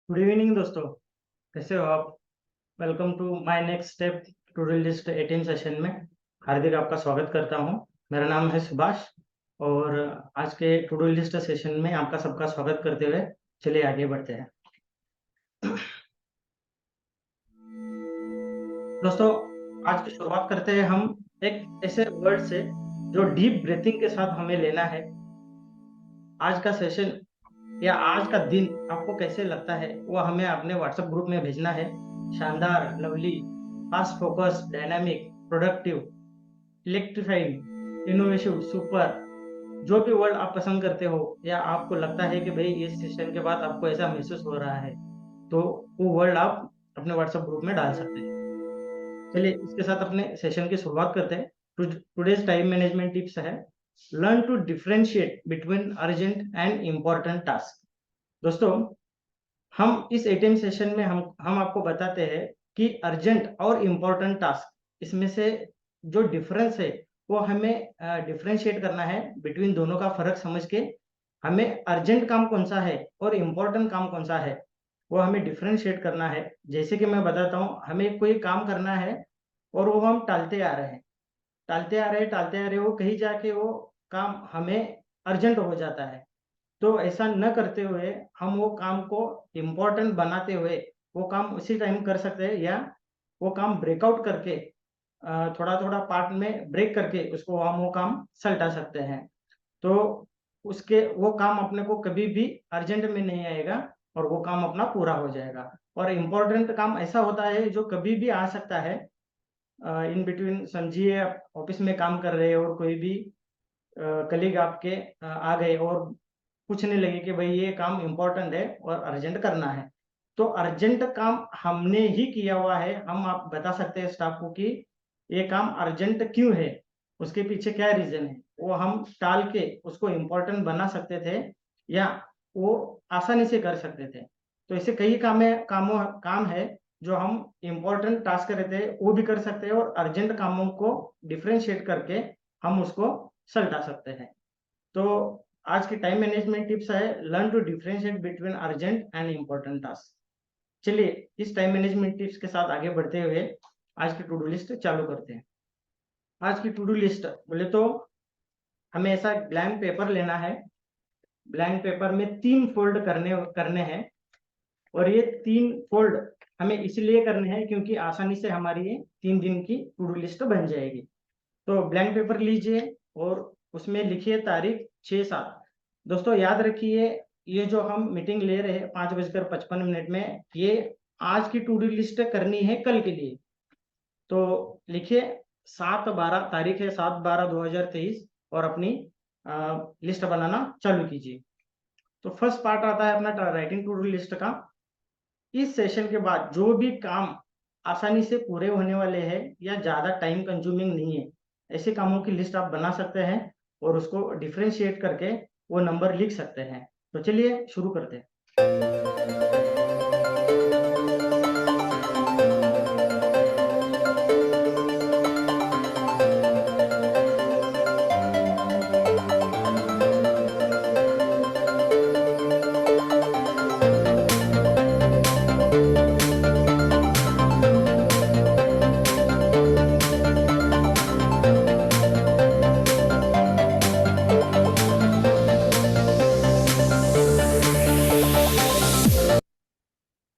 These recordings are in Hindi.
गुड इवनिंग दोस्तों। कैसे हो आप? Welcome to my next step to do list 18 session में हार्दिक आपका स्वागत करता हूं। मेरा नाम है सुभाष और आज के टू डू लिस्ट सेशन में आपका सबका स्वागत करते हुए चलिए आगे बढ़ते हैं। दोस्तों, आज की शुरुआत करते हैं हम एक ऐसे वर्ड से जो डीप ब्रीथिंग के साथ हमें लेना है। आज का सेशन या आज का दिन आपको कैसे लगता है वो हमें अपने व्हाट्सएप ग्रुप में भेजना है। शानदार, lovely, fast focus, dynamic, productive, electrifying, innovative, super, जो भी वर्ड आप पसंद करते हो या आपको लगता है कि भाई इस सेशन के बाद आपको ऐसा महसूस हो रहा है, तो वो वर्ड आप अपने व्हाट्सएप ग्रुप में डाल सकते हैं। चलिए इसके साथ अपने सेशन की शुरुआत करते हैं। टुडेज टाइम मैनेजमेंट टिप्स है, learn to differentiate between urgent and important task. दोस्तों, हम इस एटीएम सेशन में हम आपको बताते हैं कि अर्जेंट और इम्पोर्टेंट टास्क इसमें से जो डिफरेंस है वो हमें डिफरेंशिएट करना है। बिटवीन दोनों का फर्क समझ के हमें अर्जेंट काम कौन सा है और इम्पोर्टेंट काम कौन सा है वो हमें डिफरेंशिएट करना है। जैसे कि मैं बताता हूँ, हमें कोई काम करना है और वो हम टालते आ रहे हैं, टालते आ रहे हो, कहीं जाके वो काम हमें अर्जेंट हो जाता है। तो ऐसा न करते हुए हम वो काम को इम्पोर्टेंट बनाते हुए वो काम उसी टाइम कर सकते हैं, या वो काम ब्रेकआउट करके थोड़ा-थोड़ा पार्ट में ब्रेक करके उसको हम वो काम सल्टा सकते हैं। तो उसके वो काम अपने को कभी भी अर्जेंट में नहीं आएगा और वो काम अपना पूरा हो जाएगा। और इम्पोर्टेंट काम ऐसा होता है जो कभी भी आ सकता है। इन बिटवीन समझिए आप ऑफिस में काम कर रहे हो और कोई भी कलीग आपके आ गए और पूछने लगे कि भाई ये काम इम्पोर्टेंट है और अर्जेंट करना है। तो अर्जेंट काम हमने ही किया हुआ है, हम आप बता सकते हैं स्टाफ को कि ये काम अर्जेंट क्यों है, उसके पीछे क्या रीज़न है। वो हम टाल के उसको इम्पोर्टेंट बना सकते थे या वो आसानी से कर सकते थे। तो ऐसे कई काम है जो हम इम्पोर्टेंट टास्क रहते हैं वो भी कर सकते हैं और अर्जेंट कामों को डिफरेंशिएट करके हम उसको सल्टा सकते हैं। तो आज की टाइम मैनेजमेंट टिप्स है, learn to differentiate between urgent and important task. चलिए इस टाइम मैनेजमेंट टिप्स के साथ आगे बढ़ते हुए आज की टू डू लिस्ट चालू करते हैं। आज की टू डू लिस्ट बोले तो हमें ऐसा ब्लैंक पेपर लेना है। ब्लैंक पेपर में 3 फोल्ड करने करने हैं और ये 3 फोल्ड हमें इसलिए करने हैं क्योंकि आसानी से हमारी ये 3 दिन की टू डू लिस्ट बन जाएगी। तो ब्लैंक पेपर लीजिए और उसमें लिखिए तारीख 6-7। दोस्तों याद रखिए, ये जो हम मीटिंग ले रहे हैं 5:55 में, ये आज की टू डू लिस्ट करनी है कल के लिए। तो लिखिए 7/12 तारीख है, 7/12/2023 और अपनी लिस्ट बनाना चालू कीजिए। तो फर्स्ट पार्ट आता है अपना राइटिंग टू डू लिस्ट का। इस सेशन के बाद जो भी काम आसानी से पूरे होने वाले हैं या ज़्यादा टाइम कंज्यूमिंग नहीं है, ऐसे कामों की लिस्ट आप बना सकते हैं और उसको डिफरेंशिएट करके वो नंबर लिख सकते हैं। तो चलिए शुरू करते हैं।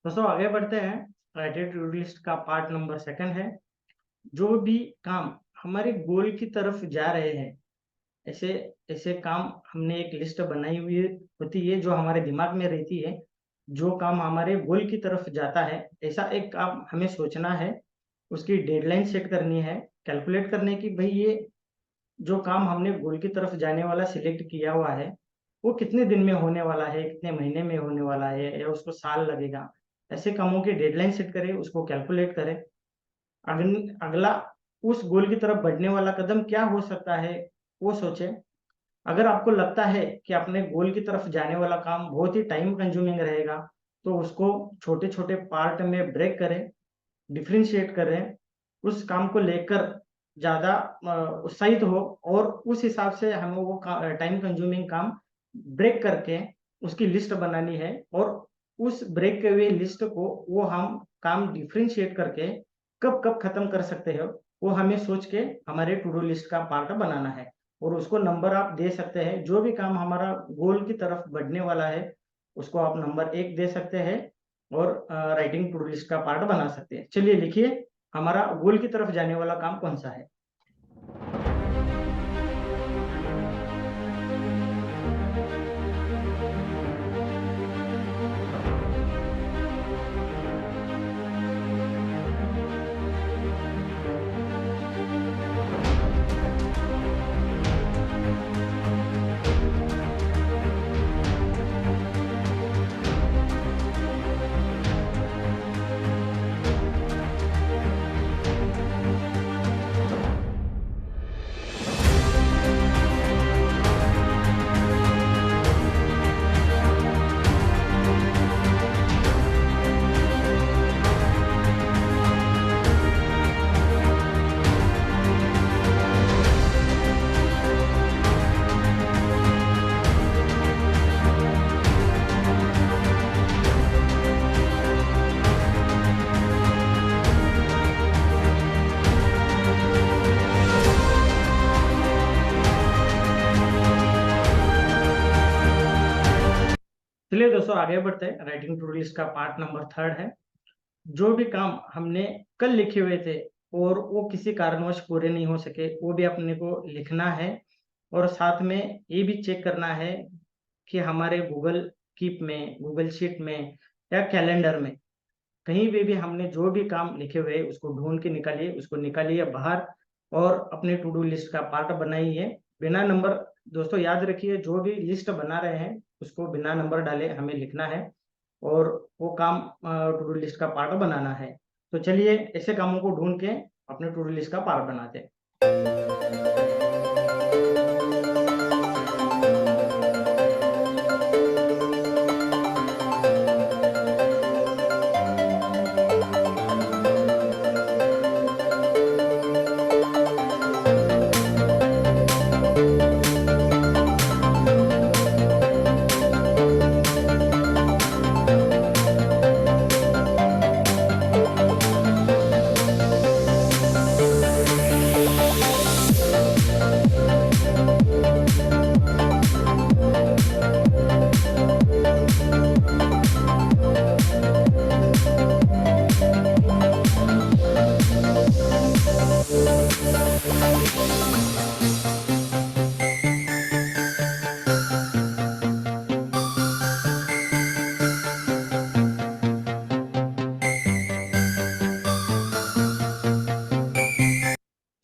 दोस्तों आगे बढ़ते हैं। राइटेड टू डू लिस्ट का पार्ट नंबर सेकंड है, जो भी काम हमारे गोल की तरफ जा रहे हैं, ऐसे ऐसे काम हमने एक लिस्ट बनाई हुई होती है जो हमारे दिमाग में रहती है। जो काम हमारे गोल की तरफ जाता है ऐसा एक काम हमें सोचना है, उसकी डेडलाइन सेट करनी है, कैलकुलेट करने की भाई ये जो काम हमने गोल की तरफ जाने वाला सिलेक्ट किया हुआ है वो कितने दिन में होने वाला है, कितने महीने में होने वाला है या उसको साल लगेगा। ऐसे कामों की डेडलाइन सेट करें, उसको कैलकुलेट करें। अगला उस गोल की तरफ बढ़ने वाला कदम क्या हो सकता है वो सोचें। अगर आपको लगता है कि अपने गोल की तरफ जाने वाला काम बहुत ही टाइम कंज्यूमिंग रहेगा, तो उसको छोटे-छोटे पार्ट में ब्रेक करें, डिफरेंशिएट करें, उस काम को लेकर ज़्यादा उत्साहित हो और उस हिसाब से हमें वो टाइम कंज्यूमिंग काम ब्रेक करके उसकी लिस्ट बनानी है और उस ब्रेक हुए लिस्ट को वो हम काम डिफरेंशिएट करके कब कब खत्म कर सकते हो, वो हमें सोच के हमारे टू डू लिस्ट का पार्ट बनाना है। और उसको नंबर आप दे सकते हैं, जो भी काम हमारा गोल की तरफ बढ़ने वाला है उसको आप नंबर 1 दे सकते हैं और राइटिंग टू डू लिस्ट का पार्ट बना सकते हैं। चलिए लिखिए, हमारा गोल की तरफ जाने वाला काम कौन सा है। चलिए दोस्तों आगे बढ़ते हैं। राइटिंग टू डू लिस्ट का पार्ट नंबर 3 है। जो भी काम हमने कल लिखे हुए थे और वो किसी कारणवश पूरे नहीं हो सके, वो भी अपने को लिखना है। और साथ में ये भी चेक करना है कि हमारे गूगल कीप में, गूगल शीट में या कैलेंडर में कहीं पे भी हमने जो भी काम लिखे हुए उसको ढूंढ के निकालिए, उसको निकालिए बाहर और अपने टू डू लिस्ट का पार्ट बनाइए बिना नंबर। दोस्तों याद रखिए, जो भी लिस्ट बना रहे हैं उसको बिना नंबर डाले हमें लिखना है और वो काम टू डू लिस्ट का पार्ट बनाना है। तो चलिए ऐसे कामों को ढूंढ के अपने टू डू लिस्ट का पार्ट बनाते हैं।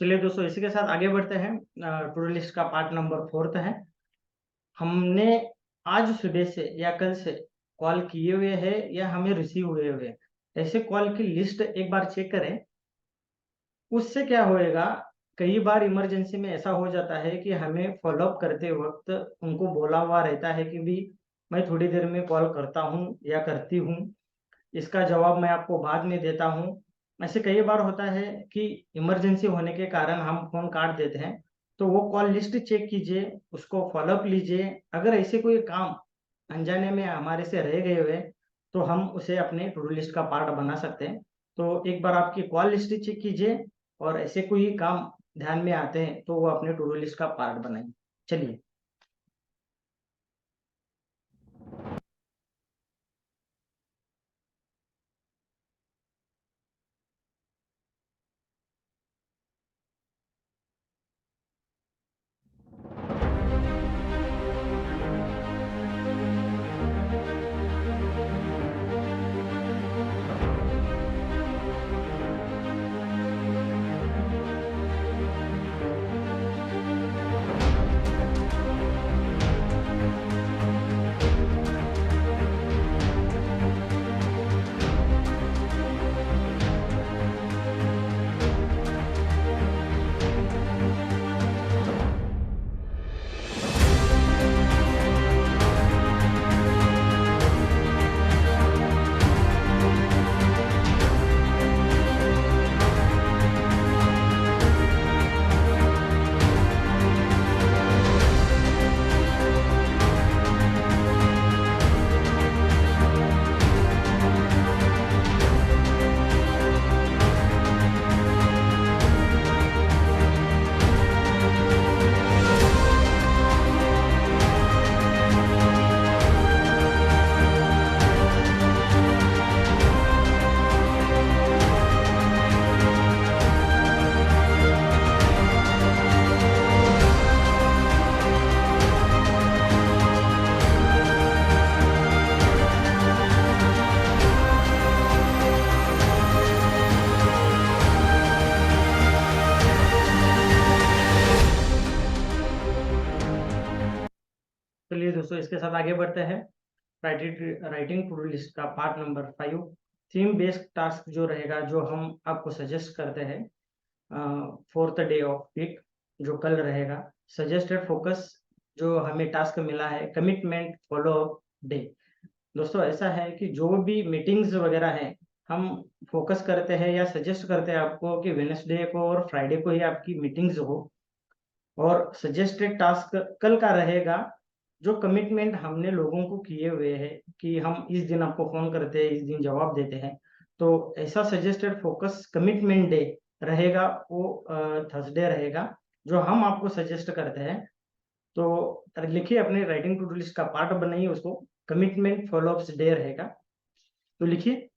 चलिए दोस्तों इसी के साथ आगे बढ़ते हैं। टू डू लिस्ट का पार्ट नंबर 4 है। हमने आज सुबह से या कल से कॉल किए हुए हैं या हमें रिसीव हुए हुए हैं, ऐसे कॉल की लिस्ट एक बार चेक करें। उससे क्या होएगा, कई बार इमरजेंसी में ऐसा हो जाता है कि हमें फॉलोअप करते वक्त उनको बोला हुआ रहता है कि भी मैं थोड़ी देर में कॉल करता हूँ या करती हूँ, इसका जवाब मैं आपको बाद में देता हूँ। ऐसे कई बार होता है कि इमरजेंसी होने के कारण हम फोन काट देते हैं। तो वो कॉल लिस्ट चेक कीजिए, उसको फॉलोअप लीजिए। अगर ऐसे कोई काम अनजाने में हमारे से रह गए हुए तो हम उसे अपने टू डू लिस्ट का पार्ट बना सकते हैं। तो एक बार आपकी कॉल लिस्ट चेक कीजिए और ऐसे कोई काम ध्यान में आते हैं तो वो अपने टू डू लिस्ट का पार्ट बनाइए। चलिए। चलिए दोस्तों, इसके साथ आगे बढ़ते हैं। राइटिंग टू डू लिस्ट का part number 5, theme based task जो रहेगा, जो हम आपको सजेस्ट करते हैं फोर्थ डे ऑफ वीक, जो कल रहेगा। सजेस्टेड फोकस जो हमें टास्क मिला है, कमिटमेंट फॉलो अप डे। दोस्तों ऐसा है कि जो भी मीटिंग्स वगैरह है, हम फोकस करते हैं या सजेस्ट करते हैं आपको कि वेडनेसडे को और फ्राइडे को ही आपकी मीटिंग्स हो। और सजेस्टेड टास्क कल का रहेगा, जो कमिटमेंट हमने लोगों को किए हुए हैं कि हम इस दिन आपको फोन करते हैं, इस दिन जवाब देते हैं। तो ऐसा सजेस्टेड फोकस कमिटमेंट डे रहेगा, वो थर्सडे रहेगा, जो हम आपको सजेस्ट करते हैं। तो लिखिए अपने राइटिंग टू डू लिस्ट का पार्ट बनाइए उसको, कमिटमेंट फॉलोअप्स डे रहेगा। तो लिखिए।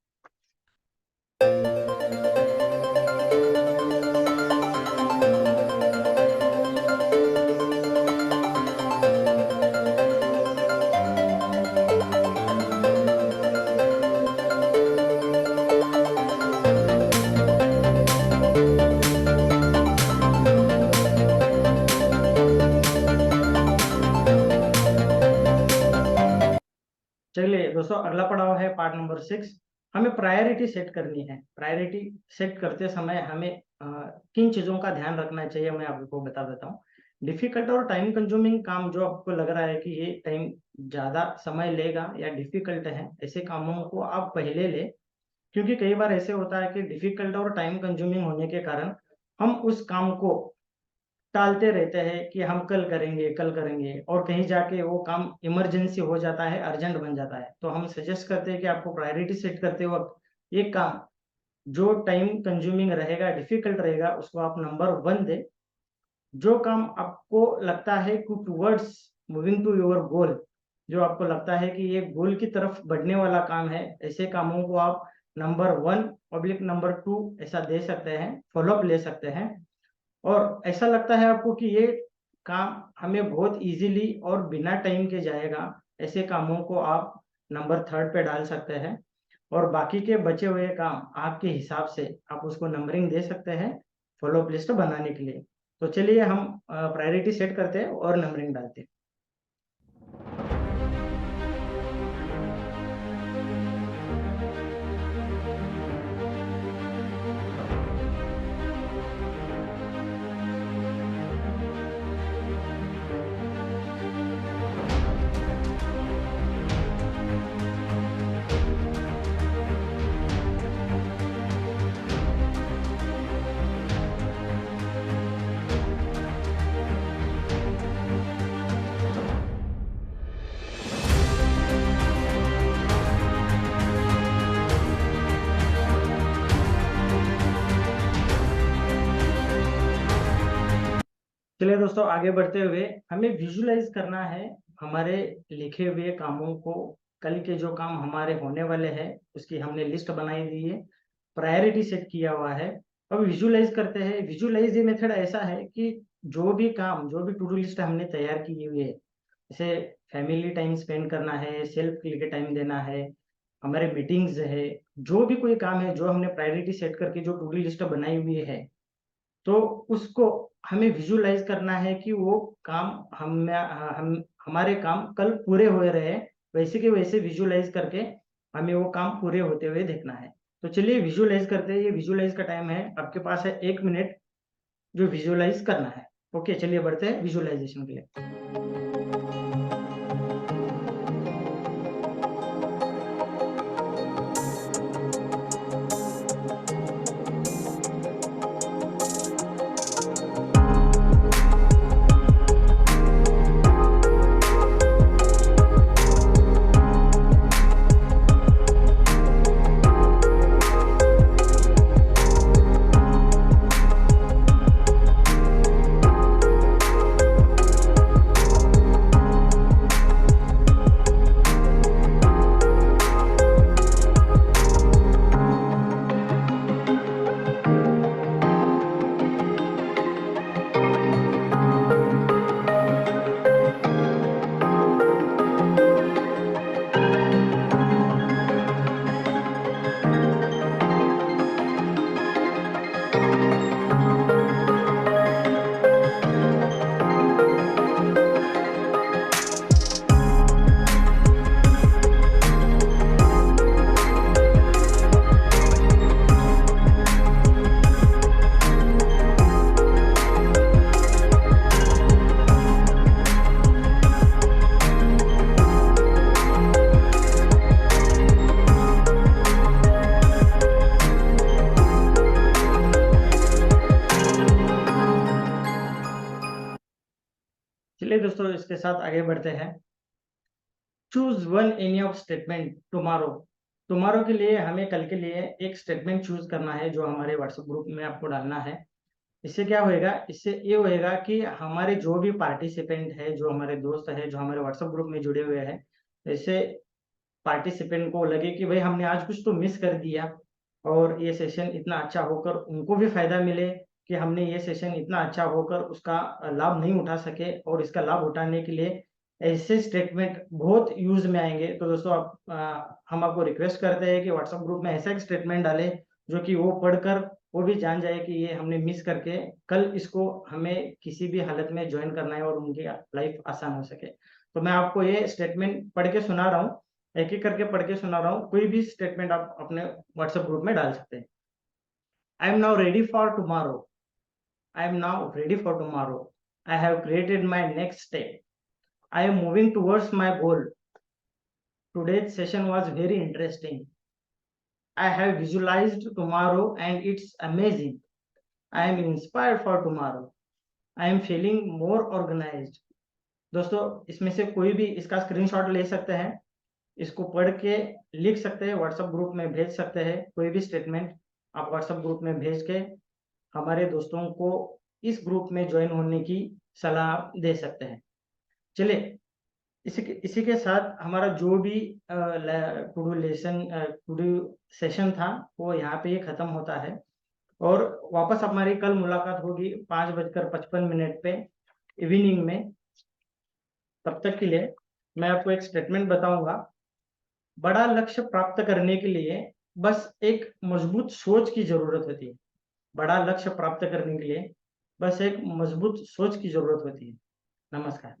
चलिए दोस्तों, अगला पड़ाव है पार्ट नंबर 6। हमें प्रायोरिटी सेट करनी है। प्रायोरिटी सेट करते समय हमें किन चीज़ों का ध्यान रखना चाहिए, मैं आपको बता देता हूँ। डिफिकल्ट और टाइम कंज्यूमिंग काम, जो आपको लग रहा है कि ये टाइम ज़्यादा समय लेगा या डिफिकल्ट है, ऐसे कामों को आप पहले ले। क्योंकि कई बार ऐसे होता है कि डिफिकल्ट और टाइम कंज्यूमिंग होने के कारण हम उस काम को टालते रहते हैं कि हम कल करेंगे, कल करेंगे, और कहीं जाके वो काम इमरजेंसी हो जाता है, अर्जेंट बन जाता है। तो हम सजेस्ट करते हैं कि आपको प्रायोरिटी सेट करते वक्त एक काम जो टाइम कंज्यूमिंग रहेगा, डिफिकल्ट रहेगा, उसको आप नंबर 1 दे। जो काम आपको लगता है कि towards moving to your goal, जो आपको लगता है कि ये गोल की तरफ बढ़ने वाला काम है, ऐसे कामों को आप नंबर 1 पब्लिक नंबर 2 ऐसा दे सकते हैं, फॉलोअप ले सकते हैं। और ऐसा लगता है आपको कि ये काम हमें बहुत इजीली और बिना टाइम के जाएगा, ऐसे कामों को आप नंबर 3 पे डाल सकते हैं। और बाकी के बचे हुए काम आपके हिसाब से आप उसको नंबरिंग दे सकते हैं फॉलो अप लिस्ट बनाने के लिए। तो चलिए हम प्रायोरिटी सेट करते हैं और नंबरिंग डालते हैं। चलिए दोस्तों, आगे बढ़ते हुए हमें विजुलाइज करना है हमारे लिखे हुए कामों को। कल के जो काम हमारे होने वाले हैं उसकी हमने लिस्ट बनाई दी है, प्रायोरिटी सेट किया हुआ है। अब विजुलाइज करते हैं। विजुलाइज ये मेथड ऐसा है कि जो भी काम, जो भी टू डू लिस्ट हमने तैयार की हुई है, जैसे फैमिली टाइम स्पेंड करना है, सेल्फ के लिए टाइम देना है, हमारे मीटिंग्स है, जो भी कोई काम है जो हमने प्रायोरिटी सेट करके जो टू डू लिस्ट बनाई हुई है, तो उसको हमें विजुलाइज करना है कि वो काम हम हमारे काम कल पूरे हुए रहे, वैसे के वैसे विजुलाइज करके हमें वो काम पूरे होते हुए देखना है। तो चलिए विजुलाइज करते हैं। ये विजुलाइज का टाइम है, आपके पास है 1 मिनट जो विजुलाइज करना है। ओके, चलिए बढ़ते हैं विजुलाइजेशन के लिए। दोस्तों इसके साथ आगे बढ़ते हैं। Choose one any of statement tomorrow. Tomorrow के लिए हमें कल के लिए एक स्टेटमेंट चूज करना है जो हमारे व्हाट्सएप ग्रुप में आपको डालना है। इससे क्या होएगा, इससे ये होएगा कि हमारे जो भी पार्टिसिपेंट है, जो हमारे दोस्त है, जो हमारे व्हाट्सएप ग्रुप में जुड़े हुए हैं, इससे पार्टिसिपेंट को लगे कि भाई हमने आज कुछ तो मिस कर दिया, और ये सेशन इतना अच्छा होकर उनको भी फायदा मिले कि हमने ये सेशन इतना अच्छा होकर उसका लाभ नहीं उठा सके, और इसका लाभ उठाने के लिए ऐसे स्टेटमेंट बहुत यूज में आएंगे। तो दोस्तों हम आपको रिक्वेस्ट करते हैं कि व्हाट्सएप ग्रुप में ऐसा एक स्टेटमेंट डालें जो कि वो पढ़कर वो भी जान जाए कि ये हमने मिस करके कल इसको हमें किसी भी हालत में ज्वाइन करना है और उनकी लाइफ आसान हो सके। तो मैं आपको ये स्टेटमेंट पढ़ के सुना रहा हूँ, एक एक करके पढ़ के सुना रहा हूँ। कोई भी स्टेटमेंट आप अपने व्हाट्सएप ग्रुप में डाल सकते हैं। I am now ready for tomorrow. I am now ready for tomorrow. I have created my next step. I am moving towards my goal. Today's session was very interesting. I have visualized tomorrow and it's amazing. I am inspired for tomorrow. I am feeling more organized. दोस्तों इसमें से कोई भी इसका स्क्रीनशॉट ले सकते हैं, इसको पढ़ के लिख सकते हैं, व्हाट्सएप ग्रुप में भेज सकते हैं। कोई भी स्टेटमेंट आप व्हाट्सएप ग्रुप में भेज के हमारे दोस्तों को इस ग्रुप में ज्वाइन होने की सलाह दे सकते हैं। चलिए, इसी के साथ हमारा जो भी टू डू सेशन था वो यहाँ पे ये खत्म होता है, और वापस हमारी कल मुलाकात होगी 5:55 पे इवनिंग में। तब तक के लिए मैं आपको एक स्टेटमेंट बताऊंगा। बड़ा लक्ष्य प्राप्त करने के लिए बस एक मजबूत सोच की जरूरत होती है। बड़ा लक्ष्य प्राप्त करने के लिए बस एक मजबूत सोच की जरूरत होती है। नमस्कार।